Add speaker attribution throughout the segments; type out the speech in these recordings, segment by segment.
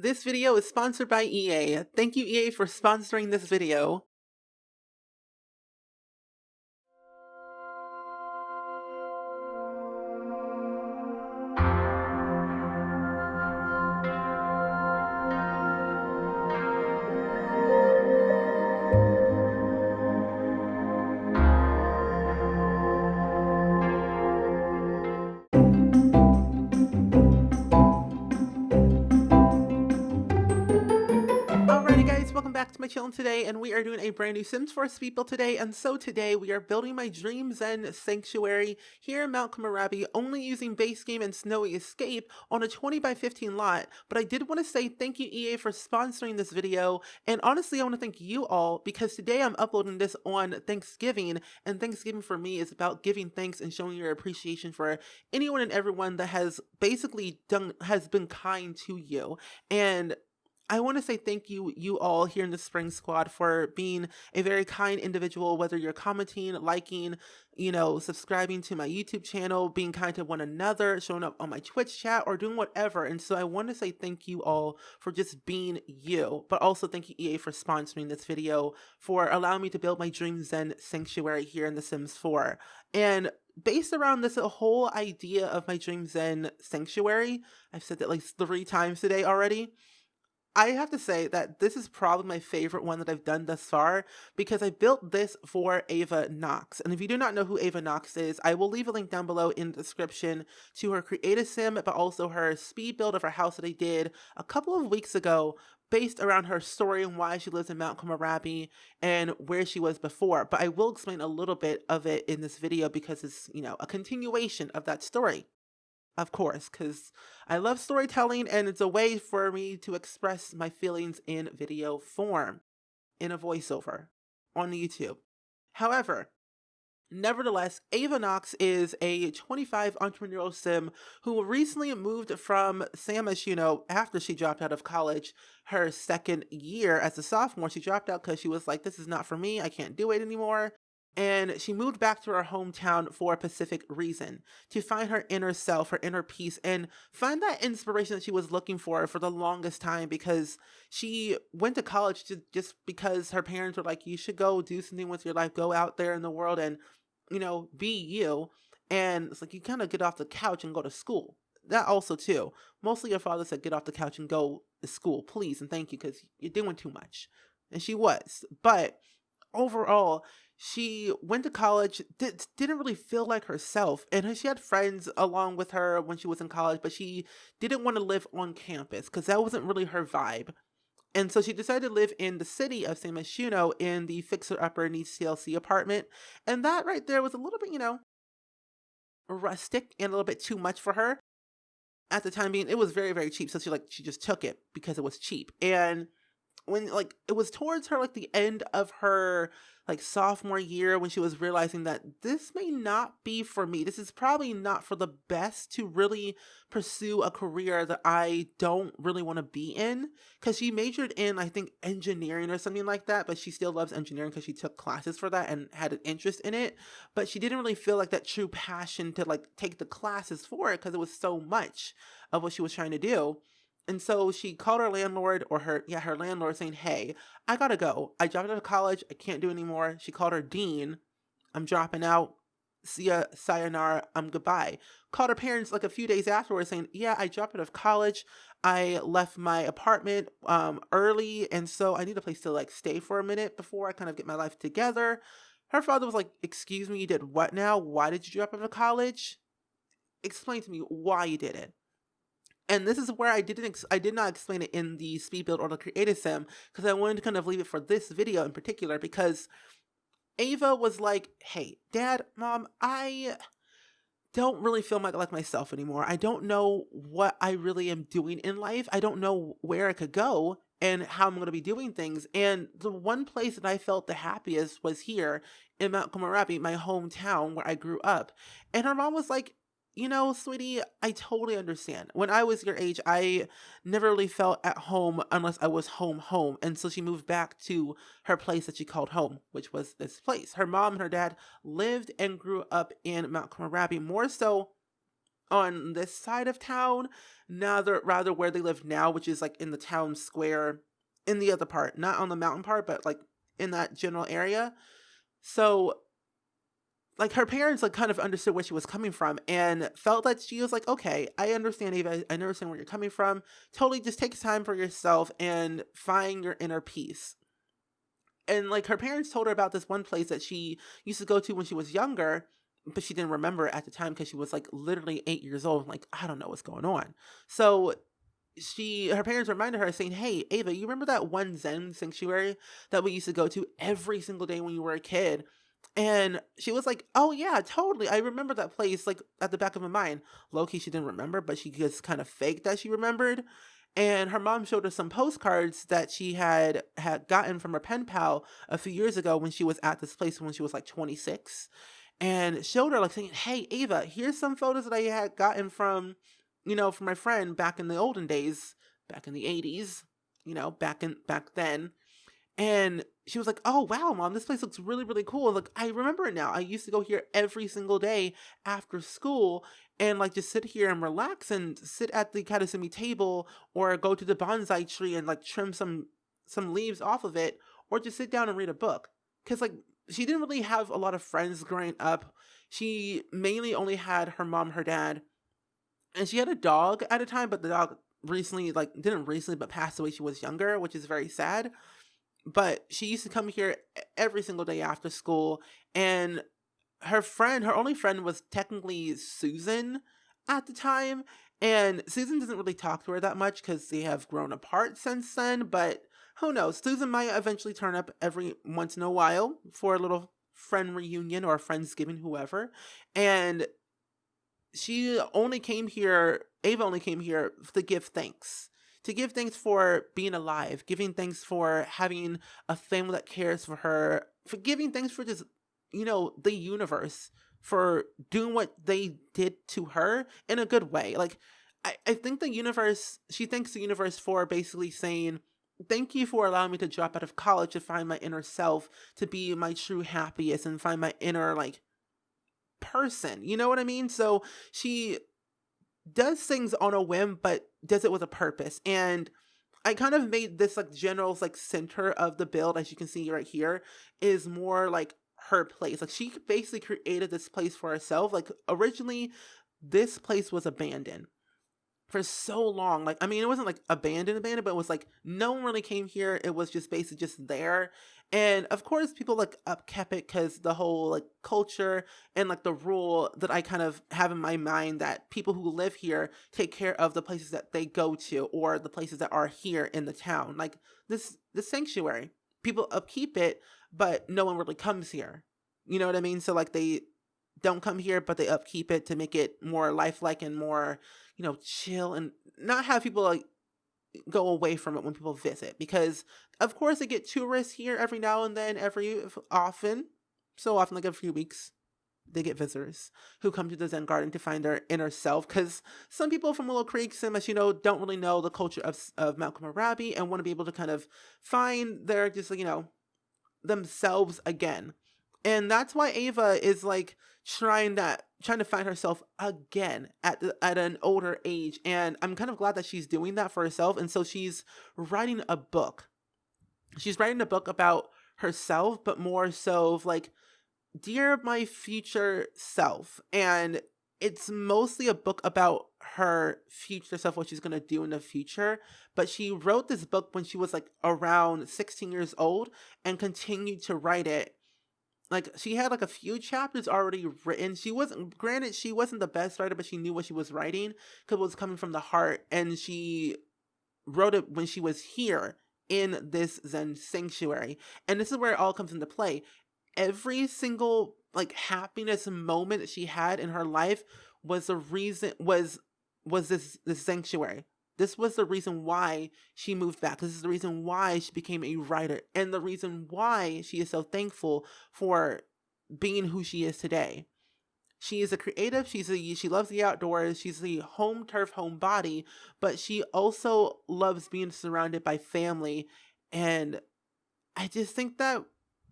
Speaker 1: This video is sponsored by EA. Thank you, EA, for sponsoring this video. Alrighty guys, welcome back to my channel today, and we are doing a brand new Sims 4 speed build today. And so today we are building my dream ZEN sanctuary here in Mt.Komorebi, only using base game and Snowy Escape on a 20 by 15 lot. But I did want to say thank you, EA, for sponsoring this video, and honestly I want to thank you all because today I'm uploading this on Thanksgiving, and Thanksgiving for me is about giving thanks and showing your appreciation for anyone and everyone that has basically been kind to you. And I want to say thank you all here in the Spring Squad for being a very kind individual, whether you're commenting, liking, subscribing to my YouTube channel, being kind to one another, showing up on my Twitch chat, or doing whatever. And so I want to say thank you all for just being you, but also thank you, EA, for sponsoring this video, for allowing me to build my dream ZEN sanctuary here in The Sims 4. And based around this whole idea of my dream ZEN sanctuary, I've said that like 3 times today already, I have to say that this is probably my favorite one that I've done thus far because I built this for Ava Knox. And if you do not know who Ava Knox is, I will leave a link down below in the description to her creative sim, but also her speed build of her house that I did a couple of weeks ago based around her story and why she lives in Mt.Komorebi and where she was before. But I will explain a little bit of it in this video because it's, a continuation of that story. Of course, because I love storytelling and it's a way for me to express my feelings in video form, in a voiceover, on YouTube. However, nevertheless, Ava Knox is a 25 entrepreneurial sim who recently moved from San after she dropped out of college her second year as a sophomore. She dropped out because she was like, this is not for me, I can't do it anymore. And she moved back to her hometown for a specific reason, to find her inner self, her inner peace, and find that inspiration that she was looking for the longest time, because she went to college just because her parents were like, you should go do something with your life, go out there in the world and, be you. And it's like, you kind of get off the couch and go to school. That also too. Mostly your father said, get off the couch and go to school, please, and thank you, because you're doing too much. And she was. But overall, she went to college, didn't really feel like herself, and she had friends along with her when she was in college, but she didn't want to live on campus because that wasn't really her vibe. And so she decided to live in the city of San Myshuno in the fixer-upper needs TLC apartment, and that right there was a little bit, rustic and a little bit too much for her. At the time being, it was very, very cheap, so she just took it because it was cheap. And when it was towards her the end of her sophomore year when she was realizing that this may not be for me. This is probably not for the best to really pursue a career that I don't really want to be in, because she majored in, I think, engineering or something like that, but she still loves engineering because she took classes for that and had an interest in it, but she didn't really feel that true passion to take the classes for it because it was so much of what she was trying to do. And so she called her landlord, or her landlord, saying, hey, I gotta go. I dropped out of college. I can't do anymore. She called her dean. I'm dropping out. See ya, sayonara, goodbye. Called her parents a few days afterwards saying, yeah, I dropped out of college. I left my apartment early, and so I need a place to stay for a minute before I kind of get my life together. Her father was like, excuse me, you did what now? Why did you drop out of college? Explain to me why you did it. And this is where I did not explain it in the speed build or the creative sim, because I wanted to kind of leave it for this video in particular, because Ava was like, hey, Dad, Mom, I don't really feel like myself anymore. I don't know what I really am doing in life. I don't know where I could go and how I'm going to be doing things. And the one place that I felt the happiest was here in Mt.Komorebi, my hometown where I grew up. And her mom was like, sweetie, I totally understand. When I was your age, I never really felt at home unless I was home. And so she moved back to her place that she called home, which was this place. Her mom and her dad lived and grew up in Mt.Komorebi, more so on this side of town, rather where they live now, which is like in the town square, in the other part, not on the mountain part, but like in that general area. So like her parents like kind of understood where she was coming from and felt that she was like, okay, I understand, Ava, I understand where you're coming from. Totally just take time for yourself and find your inner peace. And like her parents told her about this one place that she used to go to when she was younger, but she didn't remember it at the time because she was like literally 8 years old. Like, I don't know what's going on. So her parents reminded her saying, hey, Ava, you remember that one Zen sanctuary that we used to go to every single day when you were a kid? And she was like, oh yeah, totally. I remember that place like at the back of my mind. Low-key, she didn't remember, but she just kind of faked that she remembered. And her mom showed her some postcards that she had gotten from her pen pal a few years ago when she was at this place when she was like 26. And showed her like saying, hey, Ava, here's some photos that I had gotten from, from my friend back in the olden days, back in the 80s, back then. And she was like, oh, wow, Mom, this place looks really, really cool. Like, I remember it now. I used to go here every single day after school and like just sit here and relax and sit at the Kadasumi table or go to the bonsai tree and like trim some leaves off of it or just sit down and read a book. Because like she didn't really have a lot of friends growing up. She mainly only had her mom, her dad, and she had a dog at a time, but the dog didn't recently, but passed away. She was younger, which is very sad. But she used to come here every single day after school, and her only friend was technically Susan at the time, and Susan doesn't really talk to her that much because they have grown apart since then, but who knows, Susan might eventually turn up every once in a while for a little friend reunion or Friendsgiving, whoever, and Ava only came here to give thanks. To give thanks for being alive, giving thanks for having a family that cares for her, for giving thanks for just, the universe, for doing what they did to her in a good way. Like, I think she thanks the universe for basically saying, thank you for allowing me to drop out of college to find my inner self, to be my true happiest and find my inner, like, person. You know what I mean? So she does things on a whim, but does it with a purpose. And I kind of made this like general like center of the build, as you can see right here, is more like her place. Like she basically created this place for herself. Like originally, this place was abandoned for so long. Like, I mean, it wasn't like abandoned, but it was like no one really came here. It was just basically just there. And of course, people like upkept it because the whole like culture and like the rule that I kind of have in my mind that people who live here take care of the places that they go to or the places that are here in the town. Like the sanctuary, people upkeep it, but no one really comes here. You know what I mean? So like they don't come here, but they upkeep it to make it more lifelike and more, chill and not have people like go away from it when people visit, because of course they get tourists here every now and then, so often, like every few weeks, they get visitors who come to the Zen garden to find their inner self, because some people from Willow Creek, Sim, as you know, don't really know the culture of Mt.Komorebi and want to be able to kind of find their just, themselves again. And that's why Ava is like trying to find herself again at an older age. And I'm kind of glad that she's doing that for herself. And so she's writing a book. She's writing a book about herself, but more so of like, dear my future self. And it's mostly a book about her future self, what she's going to do in the future. But she wrote this book when she was like around 16 years old and continued to write it. Like, she had like a few chapters already written. She wasn't the best writer, but she knew what she was writing because it was coming from the heart. And she wrote it when she was here in this Zen sanctuary. And this is where it all comes into play. Every single like happiness moment that she had in her life was this sanctuary. This was the reason why she moved back. This is the reason why she became a writer, and the reason why she is so thankful for being who she is today. She is a creative. She loves the outdoors. She's the home turf homebody, but she also loves being surrounded by family. And I just think that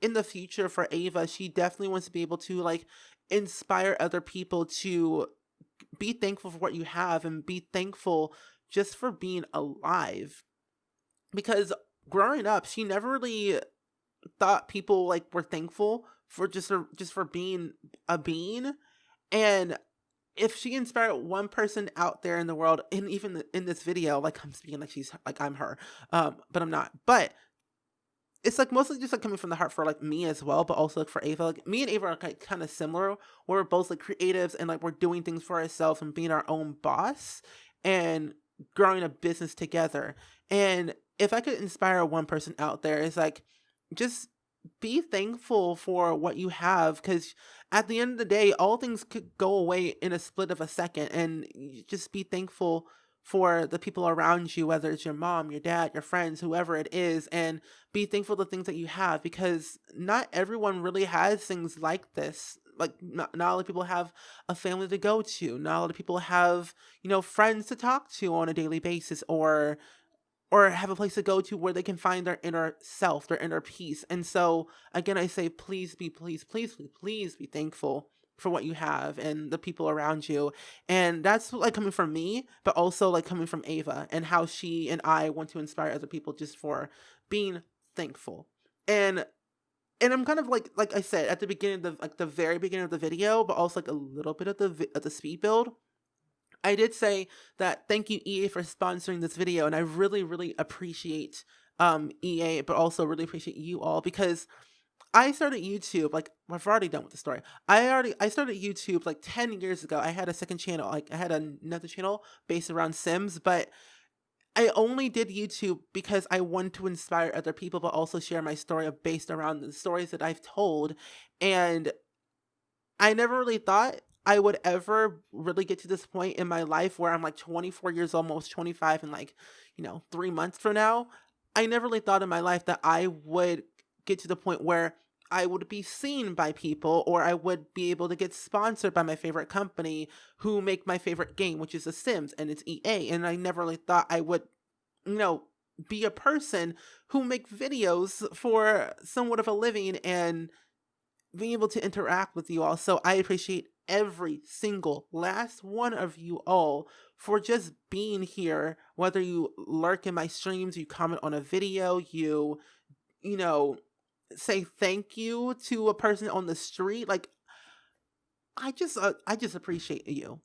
Speaker 1: in the future for Ava, she definitely wants to be able to like inspire other people to be thankful for what you have and be thankful just for being alive. Because growing up, she never really thought people like were thankful for just for being a being. And if she inspired one person out there in the world, and even in this video, like I'm speaking like she's like I'm her, but I'm not. But it's like mostly just like coming from the heart for like me as well, but also like for Ava. Like me and Ava are like kind of similar. We're both like creatives and like we're doing things for ourselves and being our own boss and growing a business together. And if I could inspire one person out there, it's like just be thankful for what you have, because at the end of the day, all things could go away in a split of a second, and you just be thankful for the people around you, whether it's your mom, your dad, your friends, whoever it is, and be thankful for the things that you have, because not everyone really has things like this. Like not a lot of people have a family to go to. Not a lot of people have, friends to talk to on a daily basis, or have a place to go to where they can find their inner self, their inner peace. And so again, I say, please be thankful for what you have and the people around you. And that's like coming from me, but also like coming from Ava and how she and I want to inspire other people just for being thankful. And I'm kind of like I said at the beginning of the very beginning of the video, but also like a little bit of the speed build, I did say that thank you, EA, for sponsoring this video, and I really, really appreciate EA, but also really appreciate you all, because I started YouTube, like, I've already done with the story. I started YouTube like 10 years ago. I had a second channel, like I had another channel based around Sims, but I only did YouTube because I want to inspire other people, but also share my story based around the stories that I've told. And I never really thought I would ever really get to this point in my life where I'm like 24 years old, almost 25 in like, 3 months from now. I never really thought in my life that I would get to the point where I would be seen by people, or I would be able to get sponsored by my favorite company who make my favorite game, which is The Sims, and it's EA. And I never really thought I would, be a person who make videos for somewhat of a living and being able to interact with you all. So I appreciate every single last one of you all for just being here, whether you lurk in my streams, you comment on a video, you say thank you to a person on the street. Like, I just appreciate you.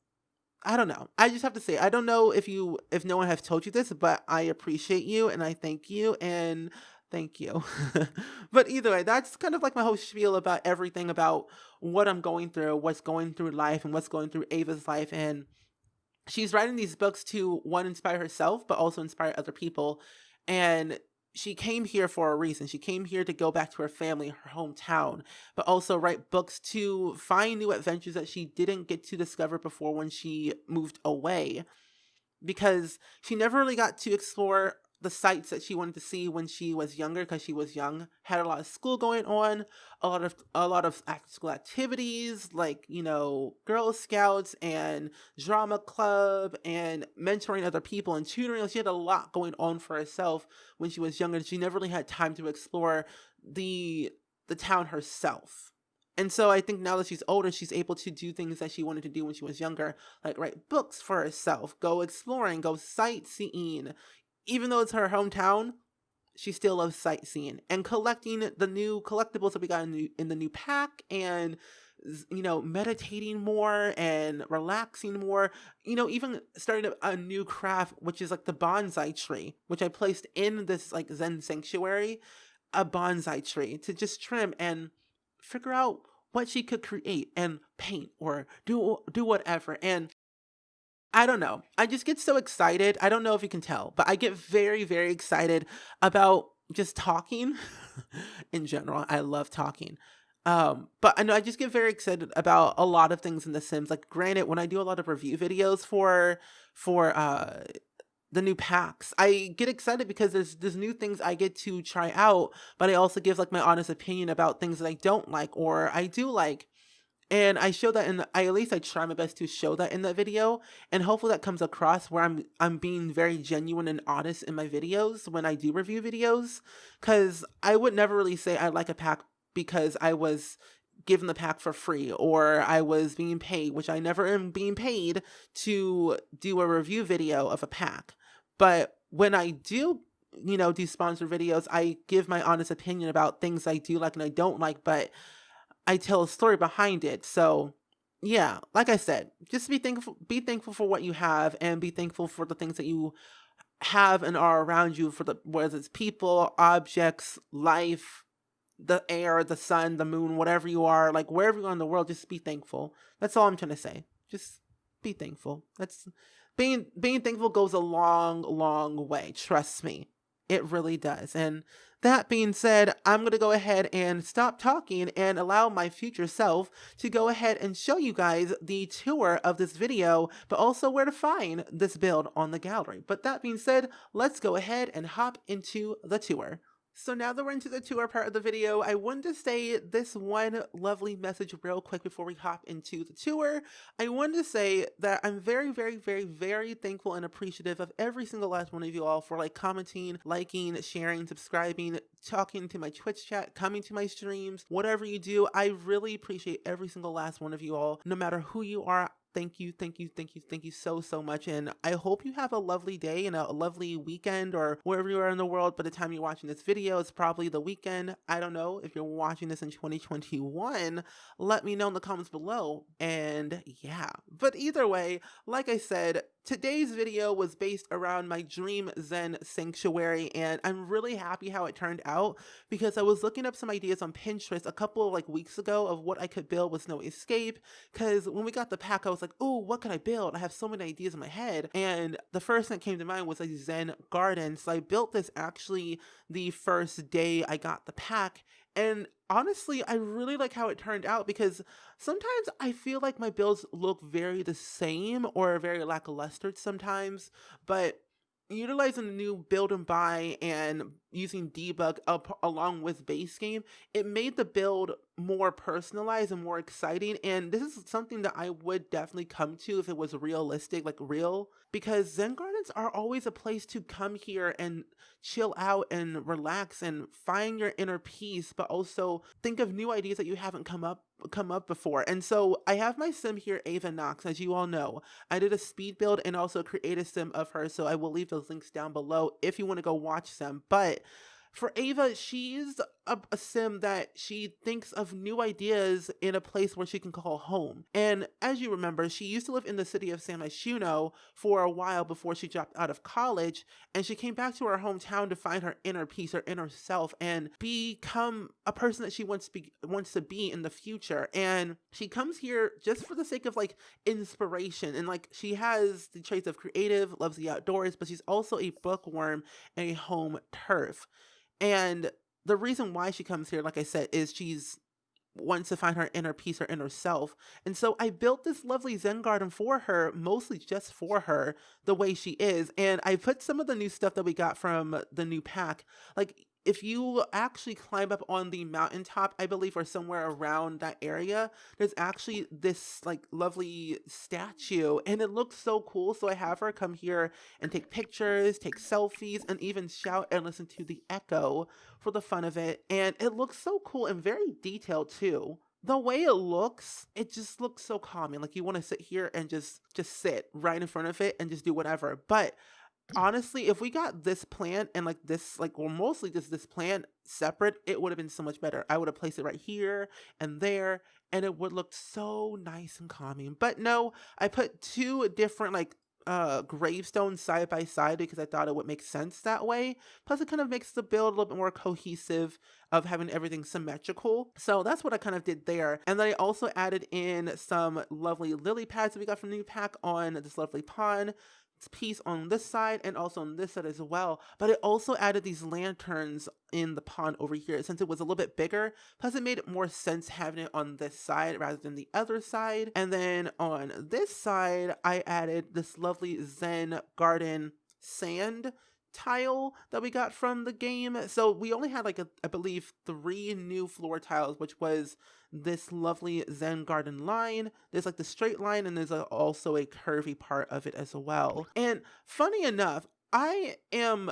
Speaker 1: I don't know. I just have to say, I don't know if no one has told you this, but I appreciate you and I thank you and thank you. But either way, that's kind of like my whole spiel about everything about what I'm going through, what's going through life, and what's going through Ava's life. And she's writing these books to, one, inspire herself, but also inspire other people. And she came here for a reason. She came here to go back to her family, her hometown, but also write books to find new adventures that she didn't get to discover before when she moved away. Because she never really got to explore the sites that she wanted to see when she was younger, because she was young, had a lot of school going on, a lot of after school activities like, Girl Scouts and drama club and mentoring other people and tutoring. She had a lot going on for herself when she was younger. She never really had time to explore the town herself. And so I think now that she's older, she's able to do things that she wanted to do when she was younger, like write books for herself, go exploring, go sightseeing. Even though it's her hometown, she still loves sightseeing and collecting the new collectibles that we got in the new pack, and meditating more and relaxing more. Even starting a new craft, which is like the bonsai tree, which I placed in this like Zen sanctuary, a bonsai tree to just trim and figure out what she could create and paint or do whatever. And I don't know. I just get so excited. I don't know if you can tell, but I get very, very excited about just talking in general. I love talking. But I know I just get very excited about a lot of things in The Sims. Like, granted, when I do a lot of review videos for the new packs, I get excited because there's new things I get to try out, but I also give like my honest opinion about things that I don't like or I do like. And I show that at least I try my best to show that in that video, and hopefully that comes across where I'm being very genuine and honest in my videos when I do review videos, because I would never really say I like a pack because I was given the pack for free, or I was being paid, which I never am being paid to do a review video of a pack. But when I do, do sponsored videos, I give my honest opinion about things I do like and I don't like, but I tell a story behind it. So yeah, like I said, just be thankful for what you have, and be thankful for the things that you have and are around you, for whether it's people, objects, life, the air, the sun, the moon, whatever you are, like wherever you are in the world, just be thankful. That's all I'm trying to say. Just be thankful. That's being thankful goes a long, long way. Trust me. It really does. And that being said, I'm going to go ahead and stop talking and allow my future self to go ahead and show you guys the tour of this video, but also where to find this build on the gallery. But that being said, let's go ahead and hop into the tour. So now that we're into the tour part of the video, I wanted to say this one lovely message real quick before we hop into the tour. I wanted to say that I'm very, very, very, very thankful and appreciative of every single last one of you all for commenting, liking, sharing, subscribing, talking to my Twitch chat, coming to my streams, whatever you do. I really appreciate every single last one of you all, no matter who you are. Thank you, thank you, thank you, thank you so, so much. And I hope you have a lovely day and a lovely weekend, or wherever you are in the world. By the time you're watching this video, it's probably the weekend. I don't know if you're watching this in 2021. Let me know in the comments below. And yeah, but either way, like I said, today's video was based around my dream Zen sanctuary, and I'm really happy how it turned out, because I was looking up some ideas on Pinterest a couple of weeks ago of what I could build with Snow Escape, because when we got the pack, I was like, oh, what could I build? I have so many ideas in my head, and the first thing that came to mind was a Zen garden. So I built this actually the first day I got the pack, and honestly, I really like how it turned out, because sometimes I feel like my builds look very the same or very lackluster sometimes, but utilizing the new build and buy and using debug up along with base game, it made the build more personalized and more exciting. And this is something that I would definitely come to if it was realistic, like real, because Zen gardens are always a place to come here and chill out and relax and find your inner peace, but also think of new ideas that you haven't come up before. And so I have my sim here, Ava Knox, as you all know. I did a speed build and also create a sim of her, so I will leave those links down below if you want to go watch them. But for Ava, she's a sim that she thinks of new ideas in a place where she can call home. And as you remember, she used to live in the city of San Myshuno for a while before she dropped out of college, and she came back to her hometown to find her inner peace, her inner self, and become a person that she wants to be in the future. And she comes here just for the sake of inspiration, and she has the traits of creative, loves the outdoors, but she's also a bookworm and a home turf. And the reason why she comes here, like I said, is she's wants to find her inner peace, her inner self. And so I built this lovely Zen garden for her, mostly just for her, the way she is. And I put some of the new stuff that we got from the new pack. If you actually climb up on the mountaintop, I believe, or somewhere around that area, there's actually this lovely statue, and it looks so cool. So I have her come here and take pictures, take selfies, and even shout and listen to the echo for the fun of it. And it looks so cool and very detailed too. The way it looks, it just looks so calming. You want to sit here and just sit right in front of it and just do whatever. But honestly, if we got this plant and mostly just this plant separate, it would have been so much better. I would have placed it right here and there, and it would look so nice and calming. But no, I put two different gravestones side by side because I thought it would make sense that way. Plus, it kind of makes the build a little bit more cohesive of having everything symmetrical. So that's what I kind of did there. And then I also added in some lovely lily pads that we got from the new pack on this lovely pond piece on this side and also on this side as well. But it also added these lanterns in the pond over here since it was a little bit bigger. Plus, it made more sense having it on this side rather than the other side. And then on this side, I added this lovely Zen garden sand tile that we got from the game. So we only had I believe 3 new floor tiles, which was this lovely Zen garden line. There's the straight line, and there's also a curvy part of it as well. And funny enough, I am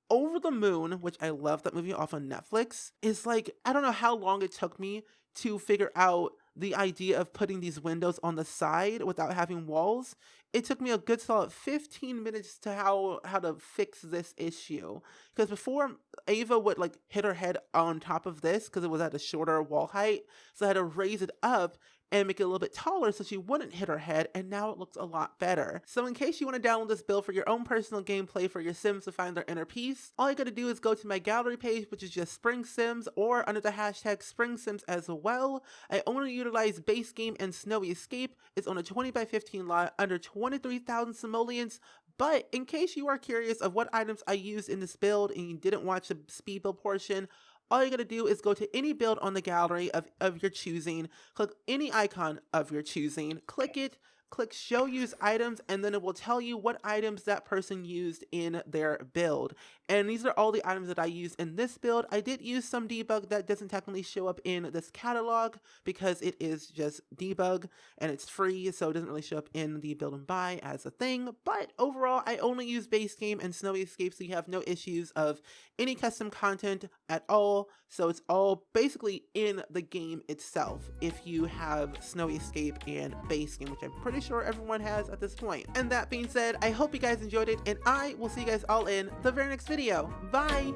Speaker 1: Over the Moon, which I love that movie off on Netflix, is like, I don't know how long it took me to figure out the idea of putting these windows on the side without having walls. It took me a good solid 15 minutes to how to fix this issue. Because before, Ava would like hit her head on top of this because it was at a shorter wall height. So I had to raise it up and make it a little bit taller so she wouldn't hit her head, and now it looks a lot better. So in case you want to download this build for your own personal gameplay for your Sims to find their inner peace, all you gotta do is go to my gallery page, which is just SpringSims, or under the hashtag SpringSims as well. I only utilize base game and Snowy Escape. It's on a 20 by 15 lot under 23,000 simoleons. But in case you are curious of what items I used in this build and you didn't watch the speed build portion, all you gotta do is go to any build on the gallery of your choosing, click any icon of your choosing, click it, click show use items, and then it will tell you what items that person used in their build. And these are all the items that I used in this build. I did use some debug that doesn't technically show up in this catalog because it is just debug and it's free, so it doesn't really show up in the build and buy as a thing. But overall, I only use base game and Snowy Escape, so you have no issues of any custom content at all. So it's all basically in the game itself if you have Snowy Escape and base game, which I'm pretty sure everyone has at this point. And that being said, I hope you guys enjoyed it, and I will see you guys all in the very next video. Bye!